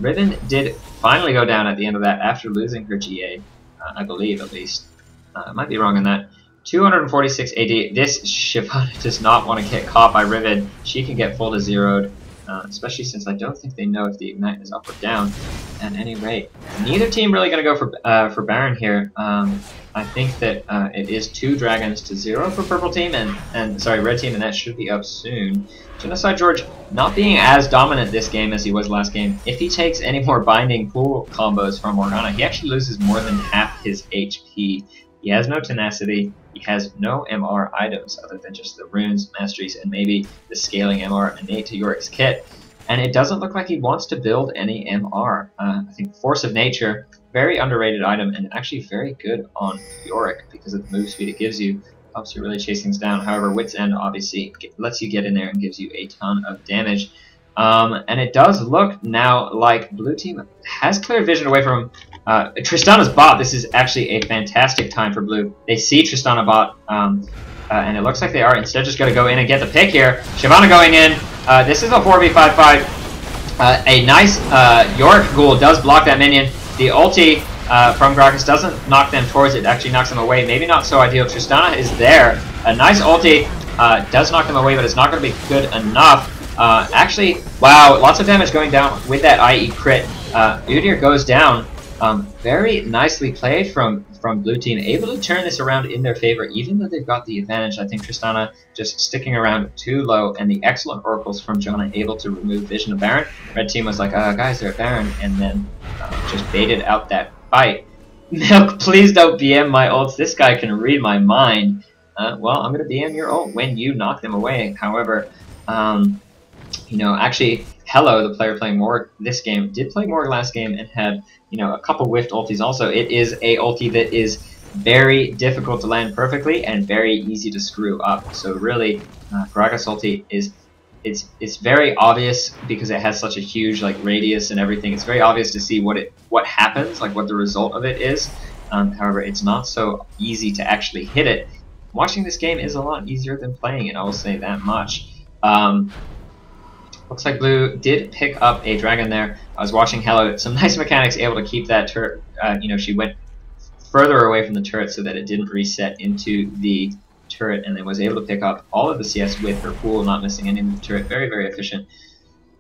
Riven did finally go down at the end of that after losing her GA, I believe at least. I might be wrong on that. 246 AD. This Shyvana does not want to get caught by Riven. She can get full to zeroed, especially since I don't think they know if the Ignite is up or down. At any rate, neither team really going to go for Baron here. I think that it is 2 dragons to 0 for purple team and sorry, red team, and that should be up soon. Genocide George not being as dominant this game as he was last game. If he takes any more binding pool combos from Morgana, he actually loses more than half his HP. He has no tenacity, he has no MR items other than just the runes, masteries, and maybe the scaling MR innate to Yorick's kit. And it doesn't look like he wants to build any MR. I think Force of Nature, very underrated item, and actually very good on Yorick because of the move speed it gives you. Helps you really chase things down. However, Wit's End obviously lets you get in there and gives you a ton of damage. And it does look now like blue team has clear vision away from Tristana's bot. This is actually a fantastic time for blue. They see Tristana bot, and it looks like they are instead just going to go in and get the pick here. Shyvana going in. This is a 4v5 fight. A nice Yorick Ghoul does block that minion. The ulti from Gragas doesn't knock them towards it, actually knocks them away. Maybe not so ideal. Tristana is there. A nice ulti does knock them away, but it's not going to be good enough. Actually, wow, lots of damage going down with that IE crit. Udyr goes down. Very nicely played from blue team, able to turn this around in their favor, even though they've got the advantage. I think Tristana just sticking around too low, and the excellent oracles from Janna able to remove vision of Baron. Red team was like, guys, they're at Baron, and then just baited out that fight. Milk, please don't BM my ults. This guy can read my mind. Well, I'm going to BM your ult when you knock them away. However, you know, actually, Hello, the player playing Morg this game, did play Morg last game and had, you know, a couple whiffed ultis also. It is a ulti that is very difficult to land perfectly and very easy to screw up. So really, Gragas ulti is it's very obvious because it has such a huge like radius and everything. It's very obvious to see what happens, like what the result of it is. However, it's not so easy to actually hit it. Watching this game is a lot easier than playing it, I will say that much. Looks like Blue did pick up a dragon there. I was watching Hello. Some nice mechanics, able to keep that turret. You know, she went further away from the turret so that it didn't reset into the turret, and then was able to pick up all of the CS with her pool, not missing any of the turret. Very, very efficient.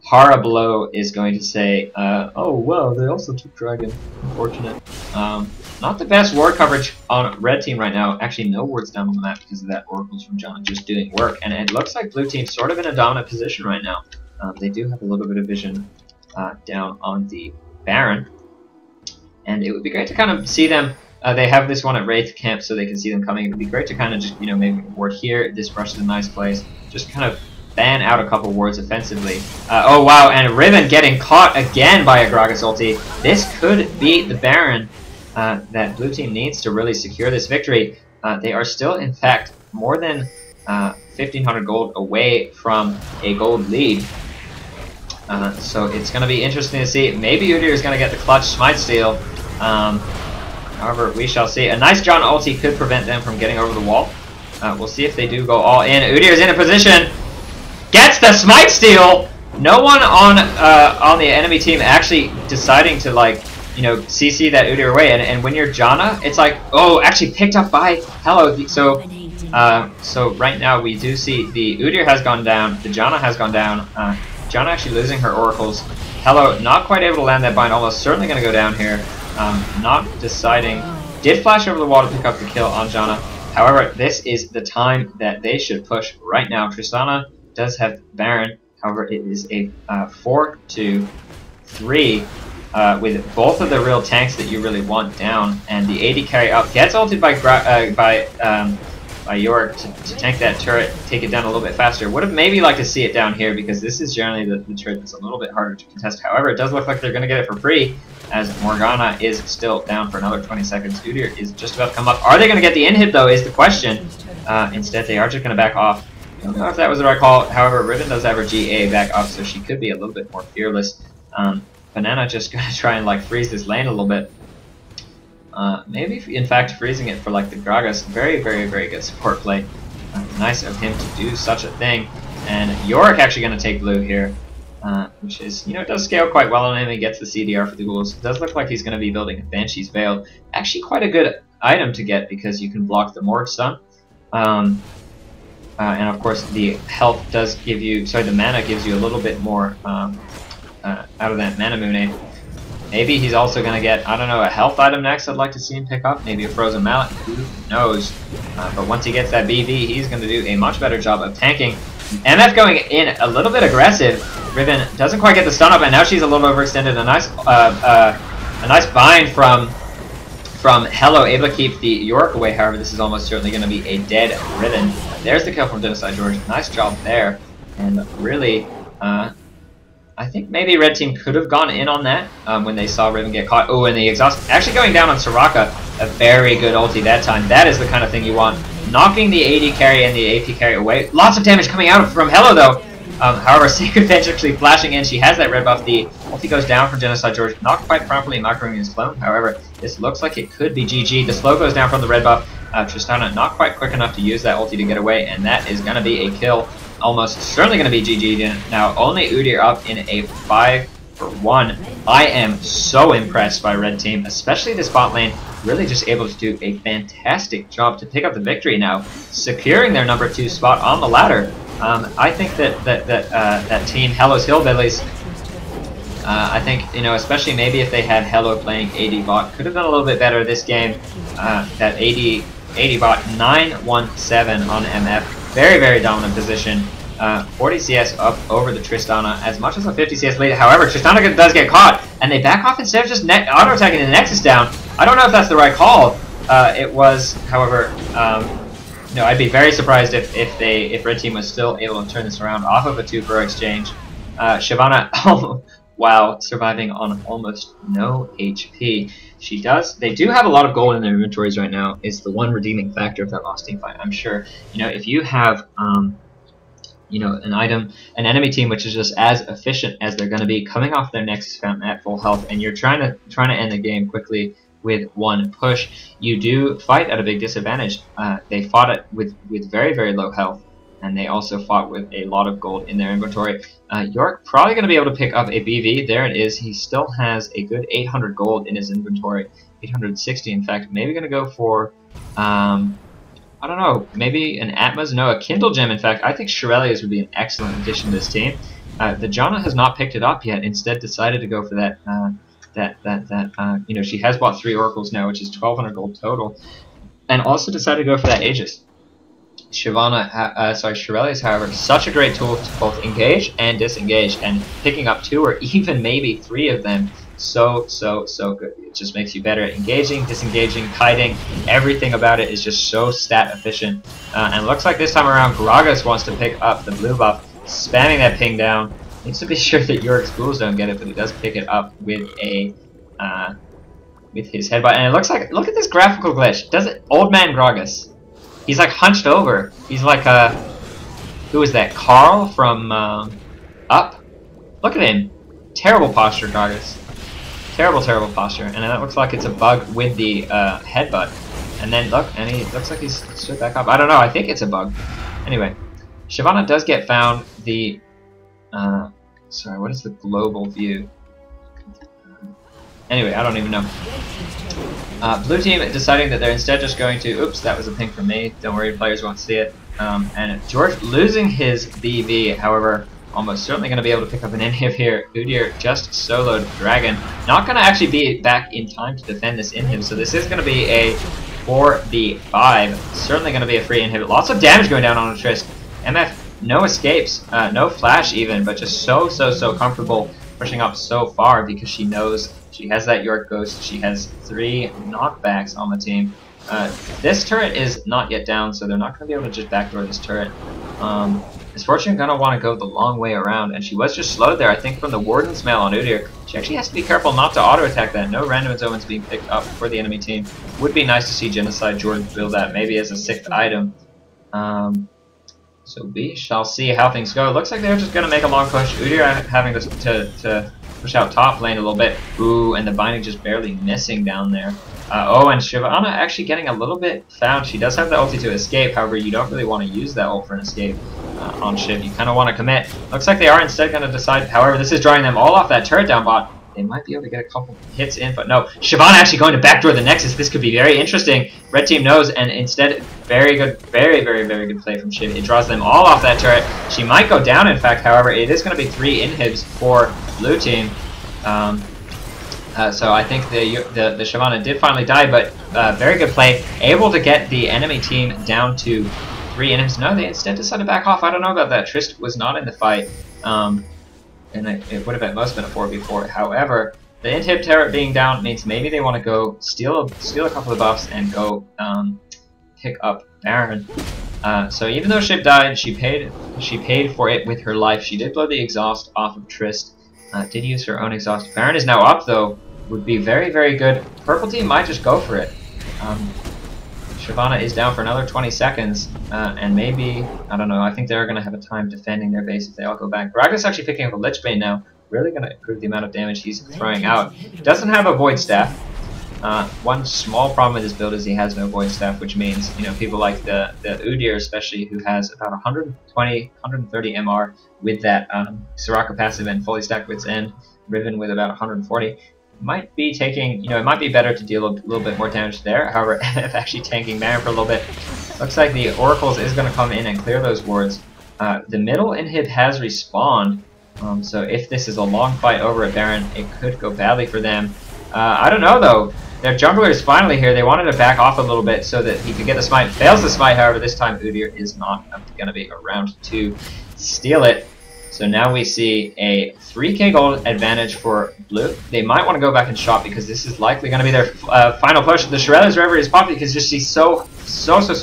Hara Below is going to say, oh, well, they also took dragon. Unfortunate. Not the best ward coverage on red team right now. Actually, no wards down on the map because of that oracles from John just doing work. And it looks like blue team's sort of in a dominant position right now. They do have a little bit of vision down on the Baron. And it would be great to kind of see them. They have this one at Wraith Camp so they can see them coming. It would be great to kind of just, you know, maybe ward here. This brush is a nice place. Just kind of ban out a couple wards offensively. Oh, wow. And Riven getting caught again by a Gragas ulti. This could be the Baron that blue team needs to really secure this victory. They are still, in fact, more than 1,500 gold away from a gold lead. So it's going to be interesting to see. Maybe Udyr is going to get the clutch smite steal. However, we shall see. A nice John ulti could prevent them from getting over the wall. We'll see if they do go all in. Udyr is in a position. Gets the smite steal. No one on the enemy team actually deciding to, like, you know, CC that Udyr away. And when you're Janna, it's like, oh, actually picked up by Hello. So right now we do see the Udyr has gone down. The Janna has gone down. Janna actually losing her oracles. Hello not quite able to land that bind. Almost certainly going to go down here. Not deciding. Did flash over the wall to pick up the kill on Janna. However, this is the time that they should push right now. Tristana does have Baron. However, it is a 4-2-3 with both of the real tanks that you really want down, and the AD carry up gets ulted by York to tank that turret, take it down a little bit faster. Would have maybe liked to see it down here because this is generally the turret that's a little bit harder to contest. However, it does look like they're going to get it for free as Morgana is still down for another 20 seconds. Udyr is just about to come up. Are they going to get the in-hit though is the question. Instead, they are just going to back off. I don't know if that was the right call. However, Riven does have her GA back up, so she could be a little bit more fearless. Banana just going to try and like freeze this lane a little bit. Maybe in fact freezing it for like the Gragas. Very, very, very good support play. Nice of him to do such a thing. And Yorick actually going to take blue here, which is, you know, it does scale quite well on him. He gets the CDR for the ghouls. It does look like he's going to be building a Banshee's Veil. Actually quite a good item to get because you can block the Morg stun. And of course the health does give you, sorry, the mana gives you a little bit more out of that mana moon. Maybe he's also going to get, I don't know, a health item next I'd like to see him pick up. Maybe a Frozen Mallet, who knows. But once he gets that BV, he's going to do a much better job of tanking. MF going in a little bit aggressive. Riven doesn't quite get the stun up, and now she's a little overextended. A nice bind from Hello, able to keep the York away. However, this is almost certainly going to be a dead Riven. There's the kill from Genocide George. Nice job there. And really, I think maybe red team could have gone in on that when they saw Riven get caught. Oh, and the exhaust actually going down on Soraka. A very good ulti that time. That is the kind of thing you want. Knocking the AD carry and the AP carry away. Lots of damage coming out from Hello though. However, Sacred Bench actually flashing in. She has that red buff. The ulti goes down from Genocide George. Not quite properly microing his clone. However, this looks like it could be GG. The slow goes down from the red buff. Tristana not quite quick enough to use that ulti to get away, and that is going to be a kill. Almost certainly going to be GG. Now only Udyr up in a 5-for-1. I am so impressed by red team, especially this bot lane. Really just able to do a fantastic job to pick up the victory now, securing their number 2 spot on the ladder. I think that team Hello's Hillbillies, I think, you know, especially maybe if they had Hello playing AD bot, could have done a little bit better this game. That AD bot 9-1-7 on MF. Very, very dominant position. 40 CS up over the Tristana, as much as a 50 CS lead. However, Tristana does get caught, and they back off instead of just auto-attacking the Nexus down. I don't know if that's the right call. It was, however, no, I'd be very surprised if red team was still able to turn this around off of a 2-for exchange. Shyvana, wow, surviving on almost no HP. They do have a lot of gold in their inventories right now, is the one redeeming factor of that lost team fight. I'm sure, if you have, an enemy team which is just as efficient as they're going to be coming off their Nexus Fountain at full health, and you're trying to end the game quickly with one push, you do fight at a big disadvantage. They fought it with very, very low health, and they also fought with a lot of gold in their inventory. York probably going to be able to pick up a BV. There it is. He still has a good 800 gold in his inventory, 860 in fact. Maybe going to go for, I don't know, maybe an Atmas? No, a Kindle Gem in fact. I think Shirelius would be an excellent addition to this team. The Janna has not picked it up yet, instead decided to go for that, she has bought 3 Oracles now, which is 1200 gold total, and also decided to go for that Aegis. Shirelius, however, such a great tool to both engage and disengage, and picking up 2 or even maybe 3 of them, so good. It just makes you better at engaging, disengaging, kiting. Everything about it is just so stat efficient. And it looks like this time around, Gragas wants to pick up the blue buff, spamming that ping down. Needs to be sure that Yorick's ghouls don't get it, but he does pick it up with a with his headbutt. And it looks like, look at this graphical glitch. Does it? Old man Gragas. He's like hunched over. He's like who is that? Carl from Up. Look at him. Terrible posture, Gragas. Terrible posture. And that looks like it's a bug with the headbutt. And then look, and he looks like he's stood back up. I don't know. I think it's a bug. Anyway, Shyvana does get found. The sorry, what is the global view? Anyway, I don't even know. Blue team deciding that they're instead just going to, oops, that was a ping from me, don't worry, players won't see it. And George losing his BV, however, almost certainly going to be able to pick up an inhib here. Udyr just soloed Dragon. Not going to actually be back in time to defend this inhib, so this is going to be a 4v5. Certainly going to be a free inhib. Lots of damage going down on a Trist. MF, no escapes, no flash even, but just so comfortable pushing up so far because she knows she has that York Ghost. She has 3 knockbacks on the team. This turret is not yet down, so they're not going to be able to just backdoor this turret. Misfortune going to want to go the long way around, and she was just slowed there, I think, from the Warden's Mail on Udyr. She actually has to be careful not to auto-attack that. No random Zoans being picked up for the enemy team. Would be nice to see Genocide Jordan build that, maybe as a 6th item. So we shall see how things go. It looks like they're just going to make a long push. Udyr having to push out top lane a little bit. Ooh, and the binding just barely missing down there. And Shyvana actually getting a little bit found. She does have the ulti to escape, however, you don't really want to use that ult for an escape on Shiv. You kind of want to commit. Looks like they are instead going to decide, however, this is drawing them all off that turret down bot. They might be able to get a couple hits in, but no. Shyvana actually going to backdoor the Nexus. This could be very interesting. Red team knows, and instead, very good, very good play from Shiv. It draws them all off that turret. She might go down, in fact, however, it is going to be 3 inhibs for blue team. So I think the Shyvana did finally die, but very good play. Able to get the enemy team down to 3 inhibs. No, they instead decided to back off. I don't know about that. Trist was not in the fight. And it would have at most been a 4v4. However, the inhib turret being down means maybe they want to go steal a couple of buffs and go pick up Baron. So even though Shiv died, she paid for it with her life. She did blow the exhaust off of Trist. Did use her own exhaust. Baron is now up though. Would be very good. Purple team might just go for it. Shyvana is down for another 20 seconds, and maybe, I don't know, I think they're going to have a time defending their base if they all go back. Gragas actually picking up a Lichbane now, really going to improve the amount of damage he's throwing out. Doesn't have a Void Staff. One small problem with his build is he has no Void Staff, which means, people like the Udyr especially, who has about 120, 130 MR with that Soraka passive and fully stacked Wit's End, Riven with about 140. Might be taking, it might be better to deal a little bit more damage there. However, if actually tanking Baron for a little bit, looks like the Oracles is going to come in and clear those wards. The middle inhib has respawned, so if this is a long fight over at Baron, it could go badly for them. I don't know though. Their jungler is finally here. They wanted to back off a little bit so that he could get the smite. Fails the smite, however, this time Udyr is not going to be around to steal it. So now we see a 3k gold advantage for blue. They might want to go back and shop because this is likely going to be their final push. The Shirelius River is popping because you see so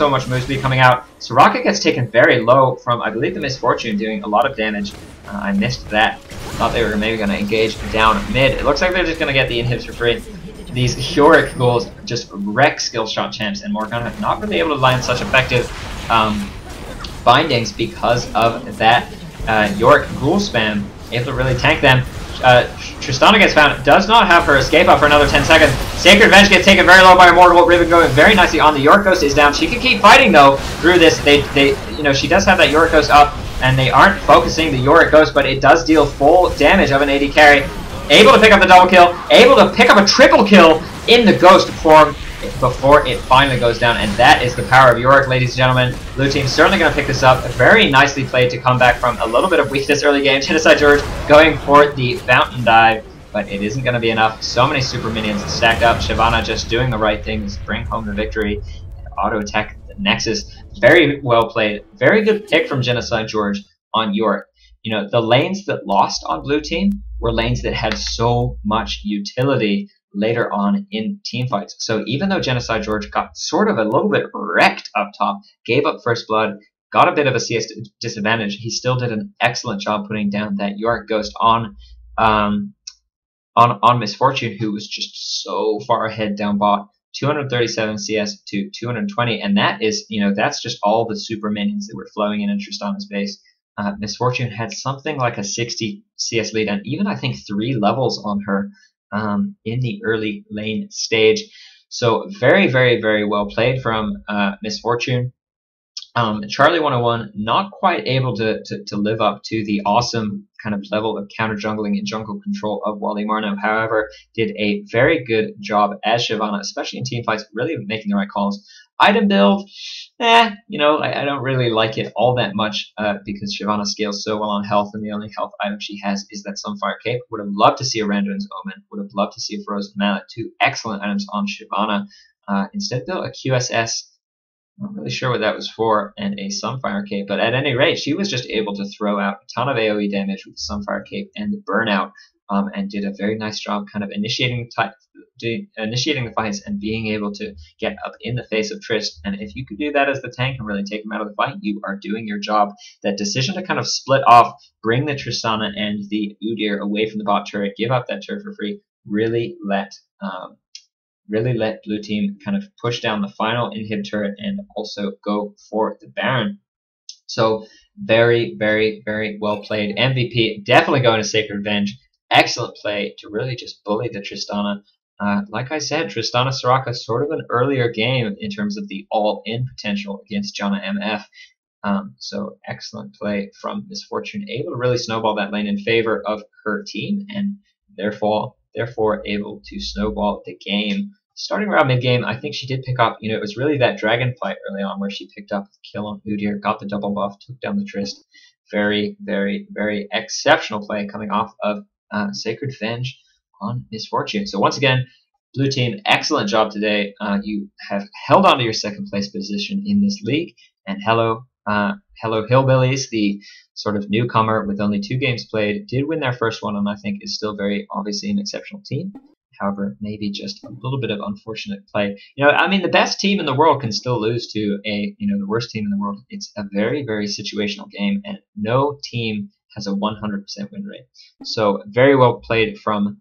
much move speed coming out. Soraka gets taken very low from, I believe, the Misfortune doing a lot of damage. I missed that. Thought they were maybe going to engage down mid. It looks like they're just going to get the inhibs for free. These Yorick ghouls just wreck skill shot champs, and Morgana not really able to land such effective bindings because of that Yorick ghoul spam. Able to really tank them. Tristana gets found, does not have her escape up for another 10 seconds. Sacred Revenge gets taken very low by Immortal. Riven going very nicely on. The Yorick Ghost is down. She can keep fighting though through this. You know, she does have that Yorick Ghost up, and they aren't focusing the Yorick Ghost, but it does deal full damage of an AD carry. Able to pick up the double kill, able to pick up a triple kill in the Ghost form before it finally goes down, and that is the power of Yorick, ladies and gentlemen. Blue team certainly going to pick this up. Very nicely played to come back from a little bit of weakness early game. Genocide George going for the fountain dive, but it isn't going to be enough. So many super minions stacked up. Shyvana just doing the right things, bring home the victory, and auto attack the Nexus. Very well played. Very good pick from Genocide George on Yorick. You know, the lanes that lost on blue team were lanes that had so much utility later on in team fights. So even though Genocide George got sort of a little bit wrecked up top, gave up first blood, got a bit of a CS disadvantage, he still did an excellent job putting down that Yorick Ghost on Misfortune, who was just so far ahead down bot. 237 CS to 220, and that is, you know, that's just all the super minions that were flowing in Tristana's base. Misfortune had something like a 60 CS lead, and even I think 3 levels on her in the early lane stage. So very, very, very well played from Misfortune. Charlie 101 not quite able to live up to the awesome kind of level of counter jungling and jungle control of WalleMarno. However, did a very good job as Shyvana, especially in team fights, really making the right calls. Item build, you know, I don't really like it all that much because Shyvana scales so well on health, and the only health item she has is that Sunfire Cape. Would have loved to see a Randuin's Omen. Would have loved to see a Frozen Mallet. 2 excellent items on Shyvana. Instead built a QSS. Not really sure what that was for, and a Sunfire Cape, but at any rate, she was just able to throw out a ton of AoE damage with the Sunfire Cape and the Burnout, and did a very nice job kind of initiating the fights and being able to get up in the face of Trist. And if you could do that as the tank and really take him out of the fight, you are doing your job. That decision to kind of split off, bring the Tristana and the Udyr away from the bot turret, give up that turret for free, really let blue team kind of push down the final inhib turret and also go for the Baron. So very, very, very well played. MVP definitely going to Sacred Revenge. Excellent play to really just bully the Tristana. Like I said, Tristana Soraka sort of an earlier game in terms of the all-in potential against Janna MF. So excellent play from Misfortune, able to really snowball that lane in favor of her team, and therefore able to snowball the game. Starting around mid-game, I think she did pick up, you know, it was really that dragon fight early on where she picked up the kill on Udyr, got the double buff, took down the Trist. Very, very, very exceptional play coming off of Sacred Revenge on Misfortune. So once again, blue team, excellent job today. You have held on to your second place position in this league, and hello Hillbillies, the sort of newcomer with only 2 games played, did win their first one, and I think is still very obviously an exceptional team. However, maybe just a little bit of unfortunate play. You know, I mean, the best team in the world can still lose to the worst team in the world. It's a very, very situational game, and no team has a 100% win rate. So very well played from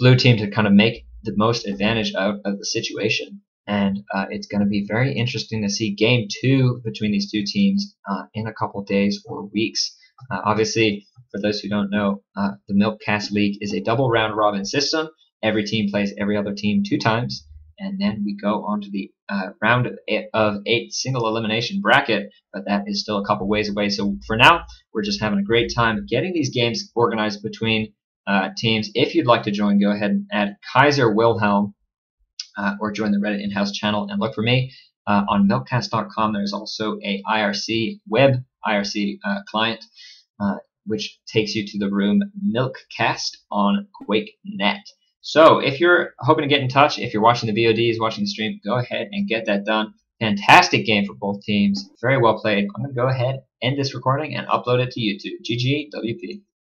blue team to kind of make the most advantage of the situation. And it's going to be very interesting to see game 2 between these 2 teams in a couple days or weeks. Obviously, for those who don't know, the m1lkcast League is a double round robin system. Every team plays every other team 2 times, and then we go on to the round of 8 single elimination bracket, but that is still a couple ways away. So for now, we're just having a great time getting these games organized between teams. If you'd like to join, go ahead and add Kaiser Wilhelm or join the Reddit in-house channel and look for me. On m1lkcast.com, there's also a web IRC client, which takes you to the room m1lkcast on QuakeNet. So if you're hoping to get in touch, if you're watching the VODs, watching the stream, go ahead and get that done. Fantastic game for both teams. Very well played. I'm going to go ahead, end this recording, and upload it to YouTube. GG, WP.